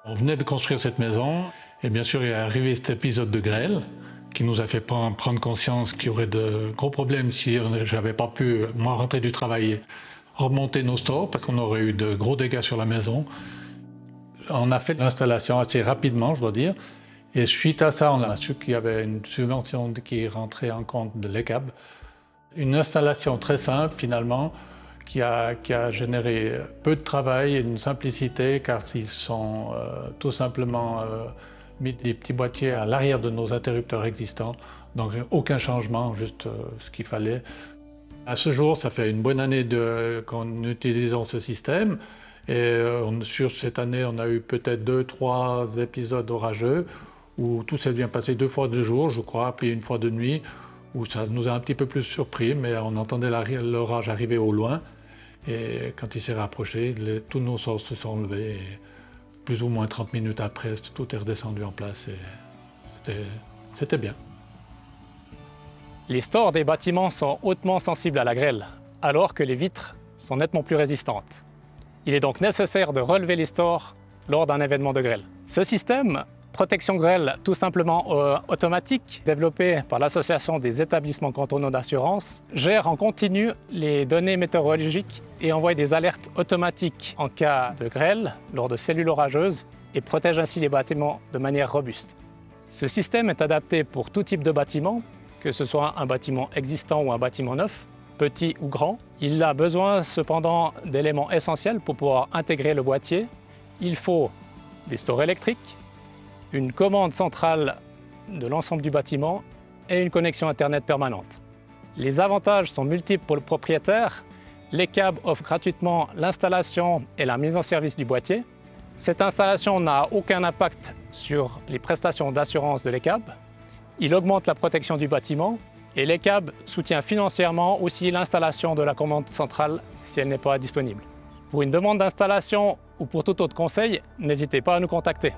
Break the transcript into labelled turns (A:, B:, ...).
A: On venait de construire cette maison et bien sûr il est arrivé cet épisode de grêle qui nous a fait prendre conscience qu'il y aurait de gros problèmes si j'avais pas pu, moi, rentrer du travail, remonter nos stores parce qu'on aurait eu de gros dégâts sur la maison. On a fait l'installation assez rapidement, je dois dire. Et suite à ça, on a su qu'il y avait une subvention qui rentrait en compte de l'ECAB. Une installation très simple finalement, qui a généré peu de travail et une simplicité car ils sont tout simplement mis des petits boîtiers à l'arrière de nos interrupteurs existants. Donc aucun changement, juste ce qu'il fallait. À ce jour, ça fait une bonne année qu'on utilise ce système. Et sur cette année, on a eu peut-être 2-3 épisodes orageux où tout s'est bien passé 2 fois de jour, je crois, puis 1 fois de nuit, où ça nous a un petit peu plus surpris, mais on entendait l'orage arriver au loin. Et quand il s'est rapproché, tous nos sorts se sont levés. Et plus ou moins 30 minutes après, tout est redescendu en place et c'était bien.
B: Les stores des bâtiments sont hautement sensibles à la grêle, alors que les vitres sont nettement plus résistantes. Il est donc nécessaire de relever les stores lors d'un événement de grêle. Ce système, protection grêle tout simplement automatique, développé par l'Association des établissements cantonaux d'assurance, gère en continu les données météorologiques et envoie des alertes automatiques en cas de grêle lors de cellules orageuses et protège ainsi les bâtiments de manière robuste. Ce système est adapté pour tout type de bâtiment, que ce soit un bâtiment existant ou un bâtiment neuf, petit ou grand. Il a besoin cependant d'éléments essentiels pour pouvoir intégrer le boîtier. Il faut des stores électriques, une commande centrale de l'ensemble du bâtiment et une connexion Internet permanente. Les avantages sont multiples pour le propriétaire. L'ECAB offre gratuitement l'installation et la mise en service du boîtier. Cette installation n'a aucun impact sur les prestations d'assurance de l'ECAB. Il augmente la protection du bâtiment et l'ECAB soutient financièrement aussi l'installation de la commande centrale si elle n'est pas disponible. Pour une demande d'installation ou pour tout autre conseil, n'hésitez pas à nous contacter.